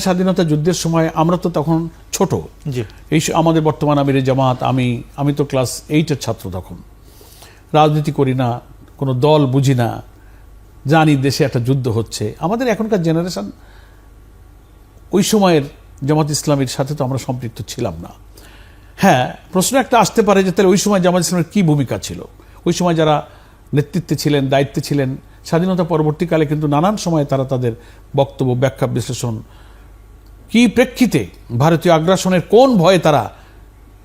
স্বাধীনতা যুদ্ধের সময় আমরা তো তখন ছোট, এই আমাদের বর্তমান আমিরে জামাত, আমি তো ক্লাস 8-এর ছাত্র, তখন রাজনীতি করি না, কোনো দল বুঝি না, জানি দেশে একটা যুদ্ধ হচ্ছে। আমাদের এখনকার জেনারেশন ওই সময়ের জামাত ইসলামীর সাথে তো আমরা সম্পৃক্ত ছিলাম না। হ্যাঁ, প্রশ্ন একটা আসতে পারে যে তাহলে ওই সময় জামাত ইসলামের কী ভূমিকা ছিল, ওই সময় যারা নেতৃত্বে ছিলেন, দায়িত্বে ছিলেন, স্বাধীনতা পরবর্তীকালে কিন্তু নানান সময়ে তারা তাদের বক্তব্য, ব্যাখ্যা, বিশ্লেষণ, কি প্রেক্ষিতে ভারতীয় আগ্রাসনের কোন ভয়ে তারা,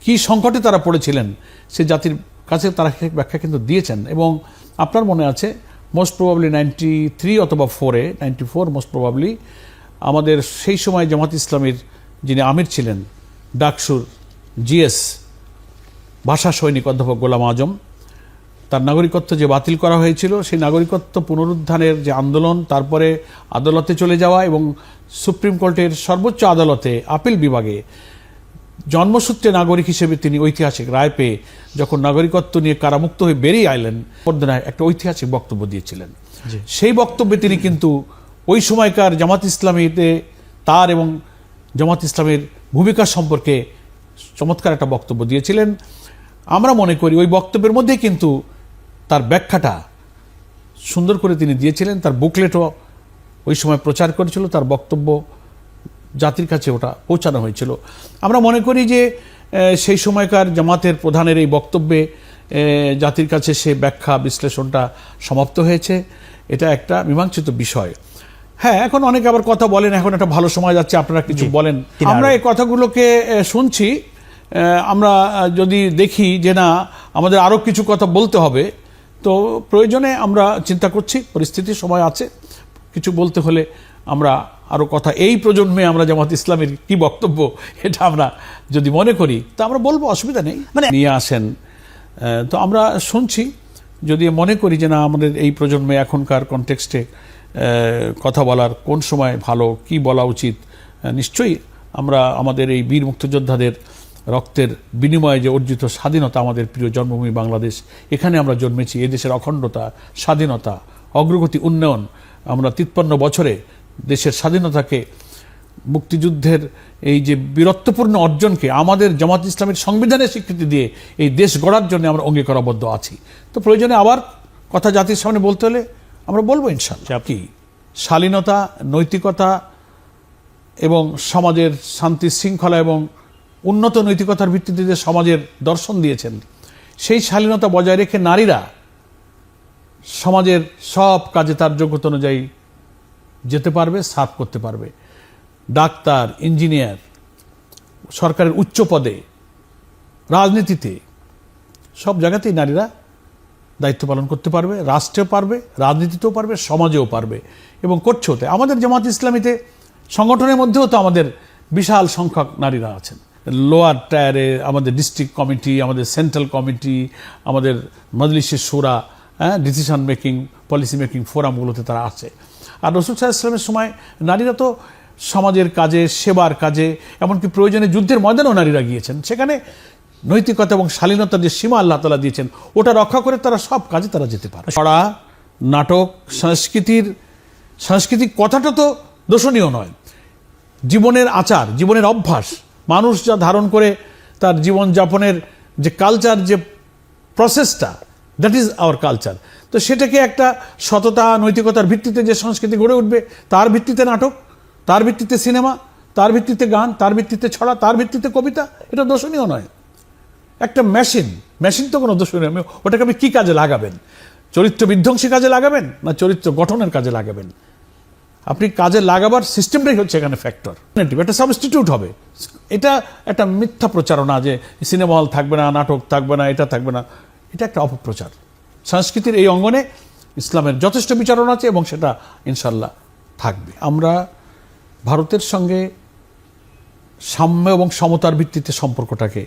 কি সংকটে তারা পড়েছিলেন, সে জাতির কাছে তারা ব্যাখ্যা কিন্তু দিয়েছেন। এবং আপনার মনে আছে মোস্ট প্রবাবলি 93 অথবা 94 মোস্ট প্রবাবলি আমাদের সেই সময় জামাত ইসলামীর যিনি আমির ছিলেন, ডাকসুর জিএস ভাষা সৈনিক অধ্যাপক গোলাম আজম, তার নাগরিকত্ব যে বাতিল করা হয়েছিল, সেই নাগরিকত্ব পুনরুদ্ধারের যে আন্দোলন, তারপরে আদালতে চলে যাওয়া এবং সুপ্রিম কোর্টের সর্বোচ্চ আদালতে আপিল বিভাগে জন্মসূত্রে নাগরিক হিসেবে তিনি ঐতিহাসিক রায় পেয়ে যখন নাগরিকত্ব নিয়ে কারামুক্ত হয়ে বেরিয়ে আইলেন, পর্দায় একটা ঐতিহাসিক বক্তব্য দিয়েছিলেন। সেই বক্তব্যে তিনি কিন্তু ওই সময়কার জামাত ইসলামীতে তার এবং জামাত ইসলামের ভূমিকা সম্পর্কে চমৎকার একটা বক্তব্য দিয়েছিলেন। আমরা মনে করি ওই বক্তব্যের মধ্যে কিন্তু তার ব্যাখ্যাটা সুন্দর করে তিনি দিয়েছিলেন। তার বুকলেটও ওই সময় প্রচার করেছিল, তার বক্তব্য জাতির কাছে ওটা পৌঁছানো হয়েছিল। আমরা মনে করি যে সেই সময়কার জামাতের প্রধানের এই বক্তব্যে জাতির কাছে সে ব্যাখ্যা, বিশ্লেষণটা সমাপ্ত হয়েছে। এটা একটা মীমাংসিত বিষয়। হ্যাঁ, এখন অনেকে আবার কথা বলেন, এখন একটা ভালো সময় যাচ্ছে, আপনারা কিছু বলেন। আমরা এই কথাগুলোকে শুনছি। আমরা যদি দেখি যে না, আমাদের আরও কিছু কথা বলতে হবে, তো প্রয়োজনে আমরা চিন্তা করছি, পরিস্থিতির সময় আছে, কিছু বলতে হলে আমরা আরও কথা, এই প্রজন্মে আমরা জামাত ইসলামের কি বক্তব্য এটা আমরা যদি মনে করি তা আমরা বলবো, অসুবিধা নেই, মানে নিয়ে আসেন। তো আমরা শুনছি, যদি মনে করি যে না আমাদের এই প্রজন্মে এখনকার কনটেক্সটে কথা বলার কোন সময় ভালো, কি বলা উচিত, নিশ্চয়ই আমরা আমাদের এই বীর মুক্তিযোদ্ধাদের রক্তের বিনিময়ে যে অর্জিত স্বাধীনতা, আমাদের প্রিয় জন্মভূমি বাংলাদেশ, এখানে আমরা জন্মেছি, এদেশের অখণ্ডতা, স্বাধীনতা, অগ্রগতি, উন্নয়ন, আমরা 53 বছরে দেশের স্বাধীনতাকে, মুক্তিযুদ্ধের এই যে বীরত্বপূর্ণ অর্জনকে আমাদের জামাত ইসলামের সংবিধানের স্বীকৃতি দিয়ে এই দেশ গড়ার জন্য আমরা অঙ্গীকারাবদ্ধ আছি। তো প্রয়োজনে আবার কথা জাতির সামনে বলতে হলে আমরা বলবো ইনশাআল্লাহ। কি শালীনতা, নৈতিকতা এবং সমাজের শান্তি শৃঙ্খলা এবং উন্নত নৈতিকতার ভিত্তিতে যে সমাজের দর্শন দিয়েছেন, সেই শালীনতা বজায় রেখে নারীরা সমাজের সব কাজে তার যোগ্যতা অনুযায়ী যেতে পারবে, সার্ভ করতে পারবে। ডাক্তার, ইঞ্জিনিয়ার, সরকারের উচ্চ পদে, রাজনীতিতে, সব জায়গাতেই নারীরা দায়িত্ব পালন করতে পারবে, রাষ্ট্রেও পারবে, রাজনীতিতেও পারবে, সমাজেও পারবে, এবং করছে হতে। আমাদের জামাত ইসলামীতে সংগঠনের মধ্যেও তো আমাদের বিশাল সংখ্যক নারীরা আছেন। লোয়ার টায়ারে আমাদের ডিস্ট্রিক্ট কমিটি, আমাদের সেন্ট্রাল কমিটি, আমাদের মজলিসে শুরা, ডিসিশন মেকিং, পলিসি মেকিং ফোরামগুলোতে তারা আছে। আর রাসূল সাল্লাল্লাহু আলাইহি ওয়াসাল্লামের সময় নারীরা তো সমাজের কাজে, সেবার কাজে, এমনকি প্রয়োজনে যুদ্ধের ময়দানেও নারীরা গিয়েছেন। সেখানে নৈতিকতা এবং শালীনতার যে সীমা আল্লাহ তাআলা দিয়েছেন, ওটা রক্ষা করে তারা সব কাজে তারা যেতে পারে। পড়া, নাটক, সাংস্কৃতিক কথাটা তো দোষণীয় নয়। জীবনের আচার, জীবনের অভ্যাস, মানুষ যা ধারণ করে তার জীবনযাপনের যে কালচার, যে প্রসেসটা, দ্যাট ইজ আওয়ার কালচার। তো সেটাকে একটা সততা, নৈতিকতার ভিত্তিতে যে সংস্কৃতি গড়ে উঠবে, তার ভিত্তিতে নাটক, তার ভিত্তিতে সিনেমা, তার ভিত্তিতে গান, তার ভিত্তিতে ছড়া, তার ভিত্তিতে কবিতা, এটা দোষণীয় নয়। একটা মেশিন তো কোনো দোষণীয়, ওটাকে আপনি কী কাজে লাগাবেন? চরিত্র বিধ্বংসী কাজে লাগাবেন না চরিত্র গঠনের কাজে লাগাবেন? আপনি কাজে লাগাবার সিস্টেমটাই হচ্ছে এখানে ফ্যাক্টর। একটা সাবস্টিটিউট হবে। এটা একটা মিথ্যা প্রচারণা যে সিনেমা হল থাকবে না, নাটক থাকবে না, এটা থাকবে না, এটা একটা অপপ্রচার। সংস্কৃতির এই অঙ্গনে ইসলামের যথেষ্ট বিচারণ আছে এবং সেটা ইনশাল্লাহ থাকবে। আমরা ভারতের সঙ্গে সাম্য এবং সমতার ভিত্তিতে সম্পর্কটাকে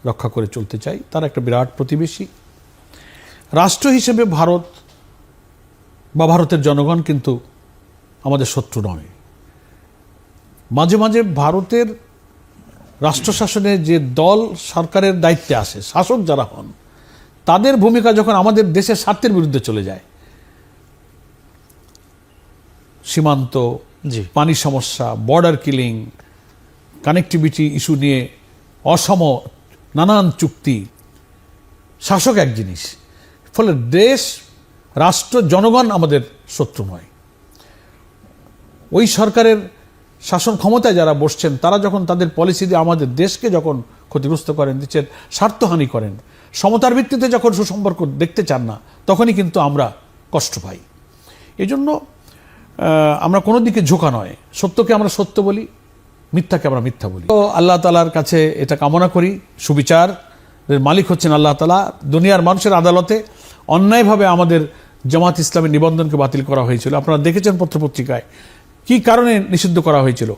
রক্ষা করে চলতে চাই। তারা একটা বিরাট প্রতিবেশী রাষ্ট্র হিসেবে ভারত বা ভারতের জনগণ কিন্তু আমাদের শত্রু নয়। মাঝে মাঝে ভারতের রাষ্ট্র শাসনে যে দল সরকারের দায়িত্বে আসে, শাসক যারা হন, তাদের ভূমিকা যখন আমাদের দেশের স্বার্থের বিরুদ্ধে চলে যায়, সীমান্ত, জি, পানি সমস্যা, বর্ডার কিলিং, কানেক্টিভিটি ইস্যু নিয়ে অসম নানান চুক্তি, শাসক এক জিনিস, ফলে দেশ, রাষ্ট্র, জনগণ আমাদের শত্রু নয়। ওই সরকারের শাসন ক্ষমতায় যারা বসছেন তারা যখন তাদের পলিসি দিয়ে আমাদের দেশকে যখন ক্ষতিগ্রস্ত করেন, দেশের স্বার্থহানি করেন, সমতার ভিত্তিতে যখন সুসম্পর্ক দেখতে চান না, তখনই কিন্তু আমরা কষ্ট পাই। এই জন্য আমরা কোনো দিকে ঝোঁকা নয়, সত্যকে আমরা সত্য বলি, মিথ্যাকে আমরা মিথ্যা বলি। তো আল্লাহ তাআলার কাছে এটা কামনা করি, সুবিচারের মালিক হচ্ছেন আল্লাহ তাআলা। দুনিয়ার মানুষের আদালতে অন্যায়ভাবে আমাদের জামাত ইসলামের নিবন্ধনকে বাতিল করা হয়েছিল, আপনারা দেখেছেন পত্রপত্রিকায়। কি কারণে নিষিদ্ধ করা হয়েছিল?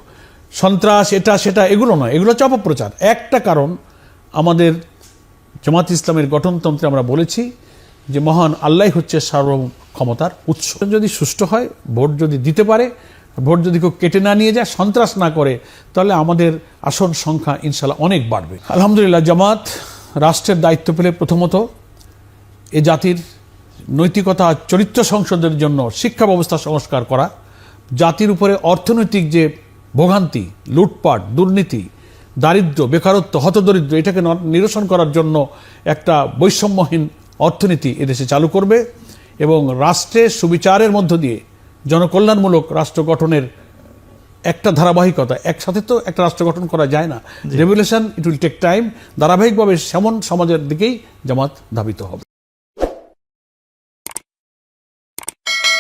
সন্ত্রাস, এটা সেটা, এগুলো নয়, এগুলো হচ্ছে অপপ্রচার। একটা কারণ, আমাদের জামাত ইসলামের গঠনতন্ত্রে আমরা বলেছি যে মহান আল্লাহ হচ্ছে সার্বভৌম ক্ষমতার উৎস। যদি সুষ্ঠু হয়, ভোট যদি দিতে পারে, ভোট যদি কেউ কেটে না নিয়ে যায়, সন্ত্রাস না করে, তাহলে আমাদের আসন সংখ্যা ইনশাল্লাহ অনেক বাড়বে। আলহামদুলিল্লাহ, জামাত রাষ্ট্রের দায়িত্ব পেলে প্রথমত এ জাতির নৈতিকতা, চরিত্র সংশোধনের জন্য শিক্ষা ব্যবস্থা সংস্কার করা, জাতির উপরে অর্থনৈতিক যে ভোগান্তি, লুটপাট, দুর্নীতি, দারিদ্র্য, বেকারত্ব, হতদরিদ্র, এটাকে নিরসন করার জন্য একটা বৈষম্যহীন অর্থনীতি এদেশে চালু করবে এবং রাষ্ট্রের সুবিচারের মধ্য দিয়ে জনকল্যাণমূলক রাষ্ট্র গঠনের একটা ধারাবাহিকতা, একসাথে তো একটা রাষ্ট্র গঠন করা যায় না। Revolution, it will take time. ধারাবাহিকভাবে সেমন সমাজের দিকেই জামাত ধাবিত হবে।